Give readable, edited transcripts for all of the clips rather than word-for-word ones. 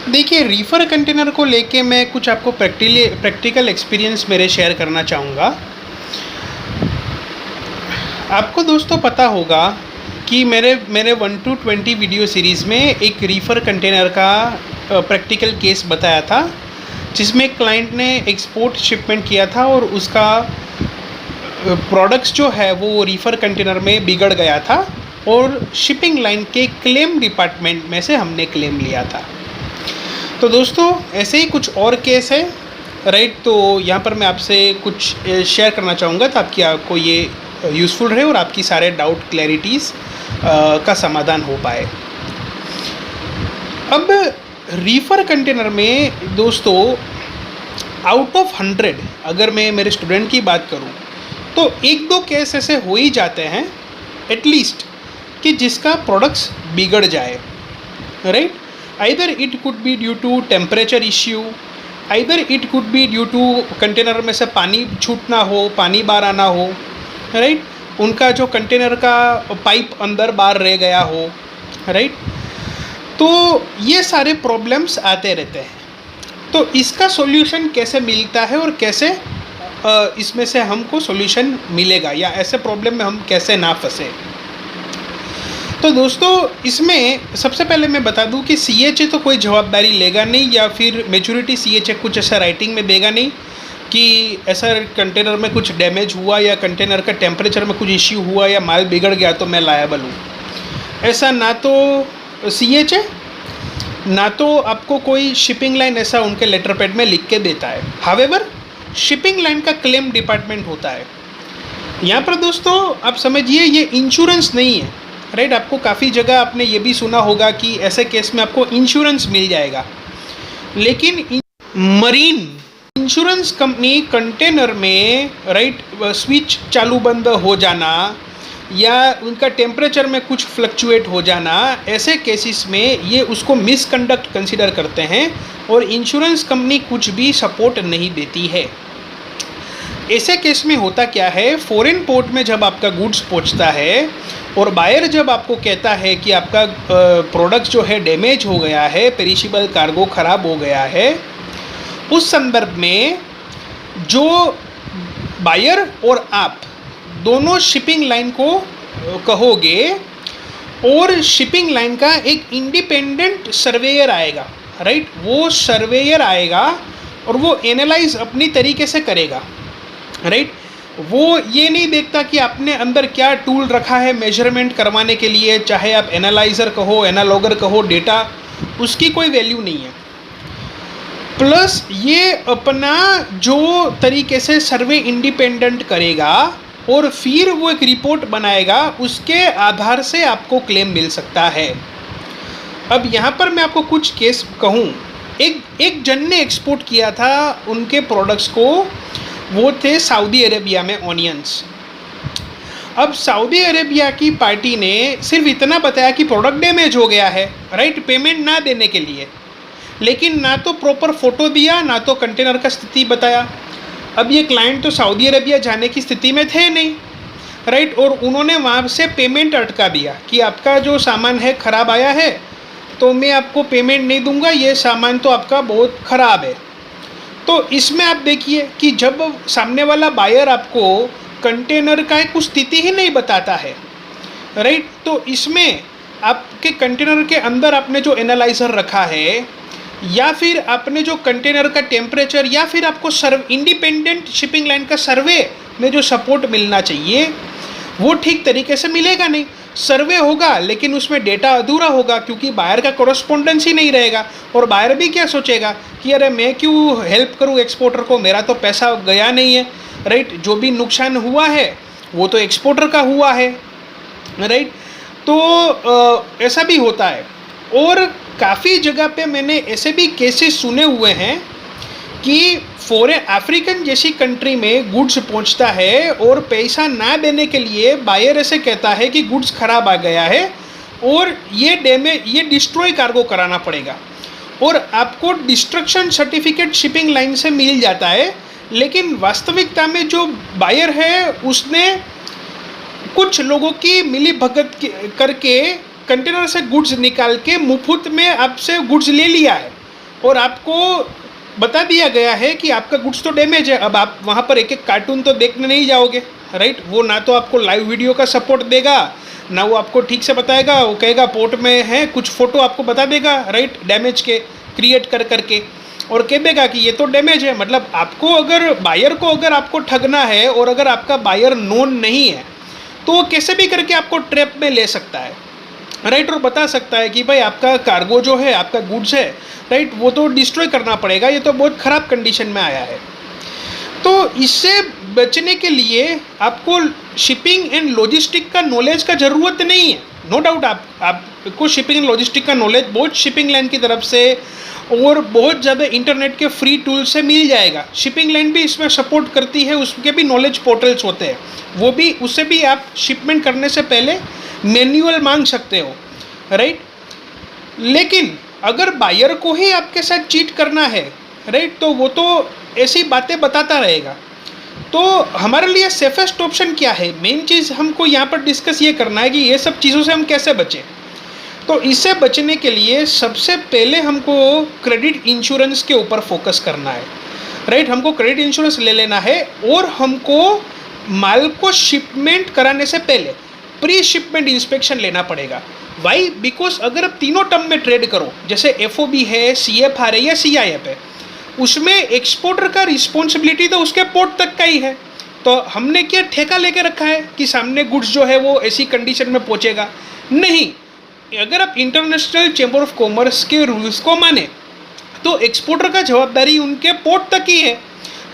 देखिए, रीफ़र कंटेनर को लेके मैं कुछ आपको प्रैक्टिकल एक्सपीरियंस मेरे शेयर करना चाहूँगा। आपको दोस्तों पता होगा कि मेरे मेरे 1 टू 20 वीडियो सीरीज़ में एक रीफ़र कंटेनर का प्रैक्टिकल केस बताया था, जिसमें क्लाइंट ने एक्सपोर्ट शिपमेंट किया था और उसका प्रोडक्ट्स जो है वो रीफ़र कंटेनर में बिगड़ गया था और शिपिंग लाइन के क्लेम डिपार्टमेंट में से हमने क्लेम लिया था। तो दोस्तों ऐसे ही कुछ और केस है, राइट। तो यहाँ पर मैं आपसे कुछ शेयर करना चाहूँगा ताकि आपको ये यूज़फुल रहे और आपकी सारे डाउट क्लैरिटीज़ का समाधान हो पाए। अब रीफ़र कंटेनर में दोस्तों आउट ऑफ 100 अगर मैं मेरे स्टूडेंट की बात करूं तो 1-2 केस ऐसे हो ही जाते हैं एटलीस्ट कि जिसका प्रोडक्ट्स बिगड़ जाए, right. Either it could be due to temperature issue, either it could be due to container में से पानी छूटना हो, पानी बाहर आना हो, राइट। उनका जो कंटेनर का पाइप अंदर बाहर रह गया हो, राइट। तो ये सारे प्रॉब्लम्स आते रहते हैं। तो इसका सॉल्यूशन कैसे मिलता है और कैसे इसमें से हमको सॉल्यूशन मिलेगा या ऐसे प्रॉब्लम में हम कैसे ना फंसे। तो दोस्तों इसमें सबसे पहले मैं बता दूं कि CHA तो कोई जवाबदारी लेगा नहीं या फिर मेजॉरिटी CHA कुछ ऐसा राइटिंग में देगा नहीं कि ऐसा कंटेनर में कुछ डैमेज हुआ या कंटेनर का टेम्परेचर में कुछ इश्यू हुआ या माल बिगड़ गया तो मैं लायबल हूँ। ऐसा ना तो CHA ना तो आपको कोई शिपिंग लाइन ऐसा उनके लेटर पैड में लिख के देता है। हावेवर शिपिंग लाइन का क्लेम डिपार्टमेंट होता है। यहाँ पर दोस्तों आप समझिए ये इंश्योरेंस नहीं है, राइट। आपको काफ़ी जगह आपने ये भी सुना होगा कि ऐसे केस में आपको इंश्योरेंस मिल जाएगा, लेकिन मरीन इंश्योरेंस कंपनी कंटेनर में, राइट, स्विच चालू बंद हो जाना या उनका टेम्परेचर में कुछ फ्लक्चुएट हो जाना, ऐसे केसेस में ये उसको मिसकंडक्ट कंसीडर करते हैं और इंश्योरेंस कंपनी कुछ भी सपोर्ट नहीं देती है। ऐसे केस में होता क्या है, फॉरेन पोर्ट में जब आपका गुड्स पहुंचता है और बायर जब आपको कहता है कि आपका प्रोडक्ट जो है डैमेज हो गया है, पेरिशेबल कार्गो ख़राब हो गया है, उस संदर्भ में जो बायर और आप दोनों शिपिंग लाइन को कहोगे और शिपिंग लाइन का एक इंडिपेंडेंट सर्वेयर आएगा, राइट। वो सर्वेयर आएगा और वो एनालाइज अपनी तरीके से करेगा, राइट। वो ये नहीं देखता कि आपने अंदर क्या टूल रखा है मेजरमेंट करवाने के लिए, चाहे आप एनालाइज़र कहो, एनालॉगर कहो, डेटा, उसकी कोई वैल्यू नहीं है। प्लस ये अपना जो तरीके से सर्वे इंडिपेंडेंट करेगा और फिर वो एक रिपोर्ट बनाएगा, उसके आधार से आपको क्लेम मिल सकता है। अब यहाँ पर मैं आपको कुछ केस कहूँ। एक जन ने एक्सपोर्ट किया था उनके प्रोडक्ट्स को, वो थे सऊदी अरेबिया में ऑनियंस। अब सऊदी अरेबिया की पार्टी ने सिर्फ इतना बताया कि प्रोडक्ट डैमेज हो गया है, राइट, पेमेंट ना देने के लिए, लेकिन ना तो प्रॉपर फ़ोटो दिया ना तो कंटेनर का स्थिति बताया। अब ये क्लाइंट तो सऊदी अरेबिया जाने की स्थिति में थे नहीं, राइट, और उन्होंने वहाँ से पेमेंट अटका दिया कि आपका जो सामान है ख़राब आया है तो मैं आपको पेमेंट नहीं दूंगा, ये सामान तो आपका बहुत ख़राब है। तो इसमें आप देखिए कि जब सामने वाला बायर आपको कंटेनर का कुछ स्थिति ही नहीं बताता है, राइट, तो इसमें आपके कंटेनर के अंदर आपने जो एनालाइज़र रखा है या फिर आपने जो कंटेनर का टेम्परेचर या फिर आपको इंडिपेंडेंट शिपिंग लाइन का सर्वे में जो सपोर्ट मिलना चाहिए वो ठीक तरीके से मिलेगा नहीं। सर्वे होगा लेकिन उसमें डेटा अधूरा होगा क्योंकि बायर का कॉरस्पॉन्डेंस ही नहीं रहेगा और बायर भी क्या सोचेगा कि अरे मैं क्यों हेल्प करूं एक्सपोर्टर को, मेरा तो पैसा गया नहीं है, राइट, जो भी नुकसान हुआ है वो तो एक्सपोर्टर का हुआ है, राइट। तो ऐसा भी होता है और काफ़ी जगह पे मैंने ऐसे भी केसेस सुने हुए हैं कि फॉरेन अफ्रीकन जैसी कंट्री में गुड्स पहुंचता है और पैसा ना देने के लिए बायर ऐसे कहता है कि गुड्स ख़राब आ गया है और ये डिस्ट्रॉय कार्गो कराना पड़ेगा और आपको डिस्ट्रक्शन सर्टिफिकेट शिपिंग लाइन से मिल जाता है। लेकिन वास्तविकता में जो बायर है उसने कुछ लोगों की मिली भगत करके कंटेनर से गुड्स निकाल के मुफ्त में आपसे गुड्स ले लिया है और आपको बता दिया गया है कि आपका गुड्स तो डैमेज है। अब आप वहाँ पर एक एक कार्टून तो देखने नहीं जाओगे, राइट। वो ना तो आपको लाइव वीडियो का सपोर्ट देगा, ना वो आपको ठीक से बताएगा। वो कहेगा पोर्ट में है, कुछ फ़ोटो आपको बता देगा, राइट, डैमेज के क्रिएट कर करके, और कह देगा कि ये तो डैमेज है। मतलब आपको अगर बायर को अगर आपको ठगना है और अगर आपका बायर नोन नहीं है तो वो कैसे भी करके आपको ट्रैप में ले सकता है, राइट। और बता सकता है कि भाई आपका कार्गो जो है, आपका गुड्स है, राइट, वो तो डिस्ट्रॉय करना पड़ेगा, ये तो बहुत ख़राब कंडीशन में आया है। तो इससे बचने के लिए आपको शिपिंग एंड लॉजिस्टिक का नॉलेज का ज़रूरत नहीं है। नो डाउट आपको शिपिंग एंड लॉजिस्टिक का नॉलेज बहुत शिपिंग लाइन की तरफ से और बहुत ज़्यादा इंटरनेट के फ्री टूल से मिल जाएगा। शिपिंग लाइन भी इसमें सपोर्ट करती है, उसके भी नॉलेज पोर्टल्स होते हैं, वो भी, उससे भी आप शिपमेंट करने से पहले मैन्युअल मांग सकते हो, राइट। लेकिन अगर बायर को ही आपके साथ चीट करना है, राइट, तो वो तो ऐसी बातें बताता रहेगा। तो हमारे लिए सेफेस्ट ऑप्शन क्या है, मेन चीज़ हमको यहाँ पर डिस्कस ये करना है कि ये सब चीज़ों से हम कैसे बचें। तो इससे बचने के लिए सबसे पहले हमको क्रेडिट इंश्योरेंस के ऊपर फोकस करना है, राइट। हमको क्रेडिट इंश्योरेंस ले लेना है और हमको माल को शिपमेंट कराने से पहले प्री शिपमेंट इंस्पेक्शन लेना पड़ेगा। वाई? बिकॉज अगर आप तीनों टर्म में ट्रेड करो, जैसे FOB है, CFR है या CIF है, उसमें एक्सपोर्टर का रिस्पॉन्सिबिलिटी तो उसके पोर्ट तक का ही है। तो हमने क्या ठेका लेके रखा है कि सामने गुड्स जो है वो ऐसी कंडीशन में पहुंचेगा? नहीं। अगर आप इंटरनेशनल चैम्बर ऑफ कॉमर्स के रूल्स को माने तो एक्सपोर्टर का जवाबदारी उनके पोर्ट तक ही है,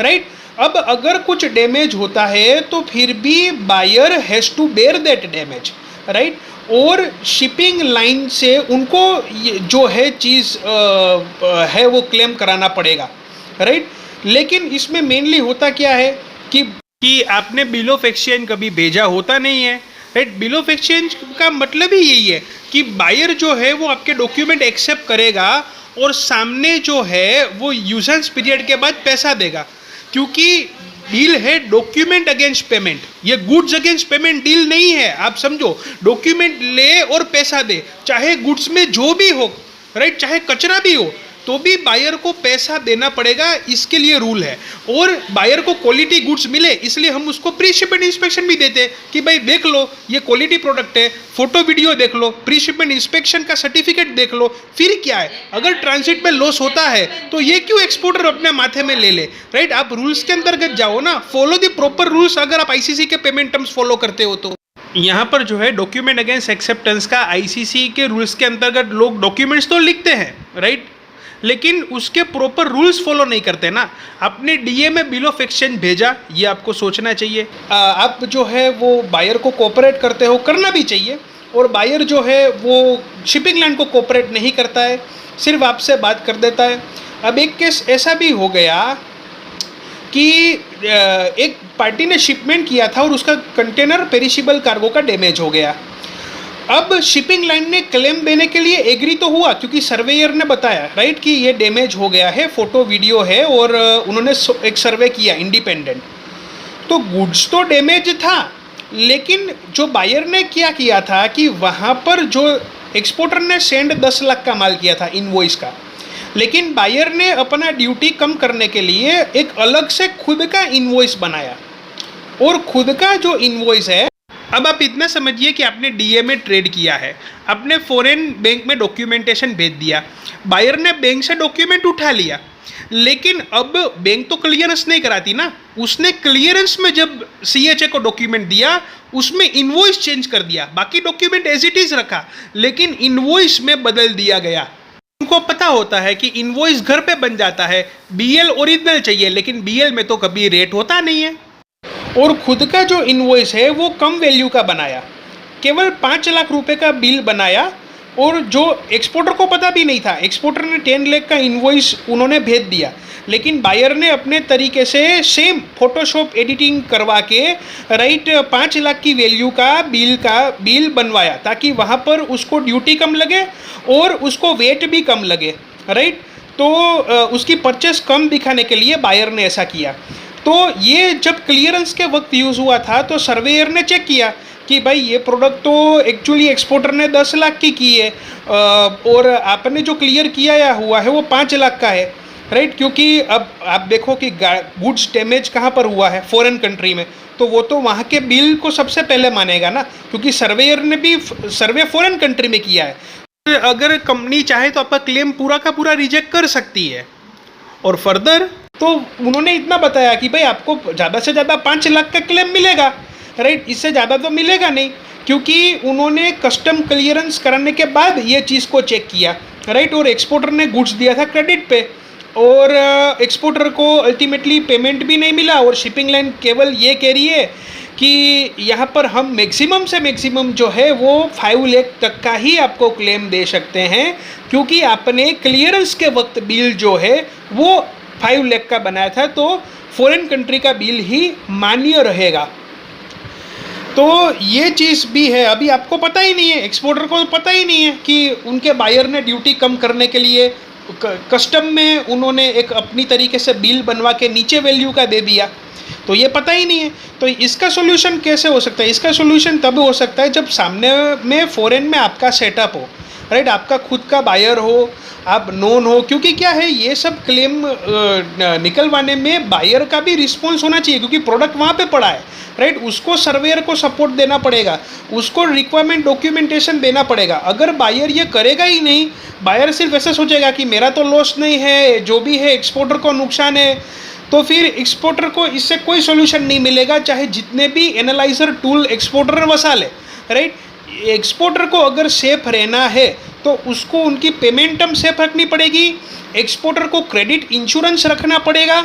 राइट। अब अगर कुछ डैमेज होता है तो फिर भी buyer has to bear that damage, right. और शिपिंग लाइन से उनको जो है चीज़ है वो क्लेम कराना पड़ेगा, राइट। लेकिन इसमें मेनली होता क्या है कि आपने बिल ऑफ एक्सचेंज कभी भेजा होता नहीं है, राइट। बिल ऑफ एक्सचेंज का मतलब ही यही है कि बायर जो है वो आपके डॉक्यूमेंट एक्सेप्ट करेगा और सामने जो है वो यूजेंस पीरियड के बाद पैसा देगा, क्योंकि डील है डॉक्यूमेंट अगेंस्ट पेमेंट, ये गुड्स अगेंस्ट पेमेंट डील नहीं है। आप समझो, डॉक्यूमेंट ले और पैसा दे, चाहे गुड्स में जो भी हो, राइट, चाहे कचरा भी हो, तो भी बायर को पैसा देना पड़ेगा, इसके लिए रूल है। और बायर को क्वालिटी गुड्स मिले इसलिए हम उसको प्री शिपमेंट इंस्पेक्शन भी देते हैं कि भाई देख लो ये क्वालिटी प्रोडक्ट है, फोटो वीडियो देख लो, प्री शिपमेंट इंस्पेक्शन का सर्टिफिकेट देख लो। फिर क्या है, अगर ट्रांजिट में लॉस होता है तो ये क्यों एक्सपोर्टर अपने माथे में ले ले, राइट। आप रूल्स के अंतर्गत जाओ ना, फॉलो द प्रॉपर रूल्स। अगर आप ICC के पेमेंट टर्म्स फॉलो करते हो तो यहाँ पर जो है डॉक्यूमेंट अगेंस्ट एक्सेप्टेंस का ICC के रूल्स के अंतर्गत लोग डॉक्यूमेंट्स तो लिखते हैं, राइट, लेकिन उसके प्रॉपर रूल्स फॉलो नहीं करते ना। आपने DA में बिल ऑफ एक्सचेंज भेजा, ये आपको सोचना चाहिए। आप जो है वो बायर को कोऑपरेट करते हो, करना भी चाहिए। और बायर जो है वो शिपिंग लाइन को कोऑपरेट नहीं करता है, सिर्फ आपसे बात कर देता है। अब एक केस ऐसा भी हो गया कि एक पार्टी ने शिपमेंट किया था और उसका कंटेनर पेरिशेबल कार्गो का डैमेज हो गया। अब शिपिंग लाइन ने क्लेम देने के लिए एग्री तो हुआ, क्योंकि सर्वेयर ने बताया, राइट, कि ये डैमेज हो गया है, फोटो वीडियो है, और उन्होंने एक सर्वे किया इंडिपेंडेंट। तो गुड्स तो डैमेज था, लेकिन जो बायर ने क्या किया था कि वहाँ पर जो एक्सपोर्टर ने सेंड 10 लाख का माल किया था इनवॉइस का, लेकिन बायर ने अपना ड्यूटी कम करने के लिए एक अलग से खुद का इनवॉइस बनाया। और खुद का जो इनवॉइस है, अब आप इतना समझिए कि आपने DA में ट्रेड किया है, आपने फॉरेन बैंक में डॉक्यूमेंटेशन भेज दिया, बायर ने बैंक से डॉक्यूमेंट उठा लिया, लेकिन अब बैंक तो क्लियरेंस नहीं कराती ना। उसने क्लियरेंस में जब CHA को डॉक्यूमेंट दिया, उसमें इनवॉइस चेंज कर दिया, बाकी डॉक्यूमेंट एज इट इज़ रखा, लेकिन इनवॉइस में बदल दिया गया। उनको पता होता है कि इनवॉइस घर पे बन जाता है, BL ओरिजिनल चाहिए, लेकिन BL में तो कभी रेट होता नहीं है। और खुद का जो इनवॉइस है वो कम वैल्यू का बनाया, केवल 5 लाख रुपए का बिल बनाया, और जो एक्सपोर्टर को पता भी नहीं था। एक्सपोर्टर ने 10 लाख का इनवॉइस उन्होंने भेज दिया, लेकिन बायर ने अपने तरीके से सेम फोटोशॉप एडिटिंग करवा के, राइट, 5 लाख की वैल्यू का बिल बनवाया, ताकि वहाँ पर उसको ड्यूटी कम लगे और उसको वेट भी कम लगे, राइट। तो उसकी परचेस कम दिखाने के लिए बायर ने ऐसा किया। तो ये जब क्लियरेंस के वक्त यूज़ हुआ था तो सर्वेयर ने चेक किया कि भाई ये प्रोडक्ट तो एक्चुअली एक्सपोर्टर ने 10 लाख की है और आपने जो क्लियर किया या हुआ है वो 5 लाख का है, राइट। क्योंकि अब आप देखो कि गुड्स डैमेज कहाँ पर हुआ है, फॉरेन कंट्री में, तो वो तो वहाँ के बिल को सबसे पहले मानेगा ना, क्योंकि सर्वेयर ने भी सर्वे फॉरेन कंट्री में किया है। अगर कंपनी चाहे तो आपका क्लेम पूरा का पूरा रिजेक्ट कर सकती है। और फर्दर तो उन्होंने इतना बताया कि भाई आपको ज़्यादा से ज़्यादा 5 लाख का क्लेम मिलेगा, राइट, इससे ज़्यादा तो मिलेगा नहीं, क्योंकि उन्होंने कस्टम क्लियरेंस कराने के बाद ये चीज़ को चेक किया, राइट। और एक्सपोर्टर ने गुड्स दिया था क्रेडिट पे, और एक्सपोर्टर को अल्टीमेटली पेमेंट भी नहीं मिला, और शिपिंग लाइन केवल ये कह रही है कि यहाँ पर हम मैक्सिमम से मैक्सिमम जो है वो 5 लाख तक का ही आपको क्लेम दे सकते हैं, क्योंकि आपने क्लियरेंस के वक्त बिल जो है वो 5 लाख का बनाया था, तो फॉरेन कंट्री का बिल ही मान्य रहेगा। तो ये चीज़ भी है, अभी आपको पता ही नहीं है, एक्सपोर्टर को पता ही नहीं है कि उनके बायर ने ड्यूटी कम करने के लिए कस्टम में उन्होंने एक अपनी तरीके से बिल बनवा के नीचे वैल्यू का दे दिया, तो ये पता ही नहीं है। तो इसका सोल्यूशन कैसे हो सकता है? इसका सोल्यूशन तब हो सकता है जब सामने में फॉरेन में आपका सेटअप हो, राइट, आपका खुद का बायर हो, आप नोन हो, क्योंकि क्या है ये सब क्लेम निकलवाने में बायर का भी रिस्पॉन्स होना चाहिए, क्योंकि प्रोडक्ट वहाँ पे पड़ा है, राइट। उसको सर्वेयर को सपोर्ट देना पड़ेगा, उसको रिक्वायरमेंट डॉक्यूमेंटेशन देना पड़ेगा। अगर बायर ये करेगा ही नहीं, बायर सिर्फ ऐसा सोचेगा कि मेरा तो लॉस नहीं है, जो भी है एक्सपोर्टर को नुकसान है, तो फिर एक्सपोर्टर को इससे कोई सोल्यूशन नहीं मिलेगा, चाहे जितने भी एनालाइजर टूल एक्सपोर्टर वसा ले, राइट। एक्सपोर्टर को अगर सेफ रहना है तो उसको उनकी पेमेंट टर्म सेफ रखनी पड़ेगी, एक्सपोर्टर को क्रेडिट इंश्योरेंस रखना पड़ेगा,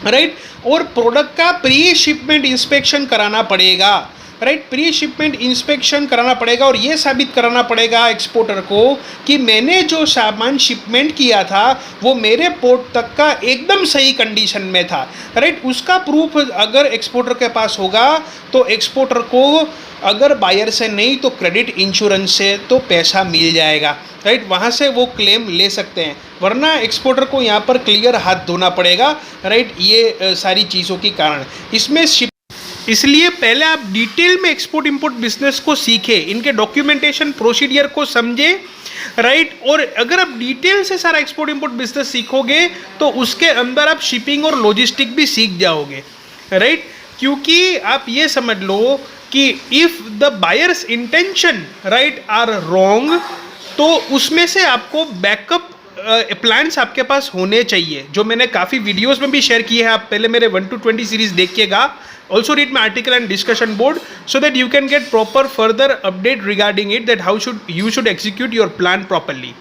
राइट, और प्रोडक्ट का प्री शिपमेंट इंस्पेक्शन कराना पड़ेगा, राइट, प्री शिपमेंट इंस्पेक्शन कराना पड़ेगा, और ये साबित कराना पड़ेगा एक्सपोर्टर को कि मैंने जो सामान शिपमेंट किया था वो मेरे पोर्ट तक का एकदम सही कंडीशन में था, राइट। उसका प्रूफ अगर एक्सपोर्टर के पास होगा तो एक्सपोर्टर को अगर बायर से नहीं तो क्रेडिट इंश्योरेंस से तो पैसा मिल जाएगा, राइट, वहाँ से वो क्लेम ले सकते हैं, वरना एक्सपोर्टर को यहाँ पर क्लियर हाथ धोना पड़ेगा, राइट, ये सारी चीज़ों के कारण। इसमें इसलिए पहले आप डिटेल में एक्सपोर्ट इंपोर्ट बिजनेस को सीखें, इनके डॉक्यूमेंटेशन प्रोसीडियर को समझे, राइट। और अगर आप डिटेल से सारा एक्सपोर्ट इंपोर्ट बिजनेस सीखोगे तो उसके अंदर आप शिपिंग और लॉजिस्टिक भी सीख जाओगे, राइट। क्योंकि आप ये समझ लो कि if the buyer's intention, right, are wrong, तो उसमें से आपको बैकअप प्लान्स आपके पास होने चाहिए, जो मैंने काफ़ी वीडियोस में भी शेयर किए हैं। आप पहले मेरे 1 to 20 सीरीज देखिएगा, also read my article and discussion board, so that you can get proper further update regarding it, that how you should execute your plan properly.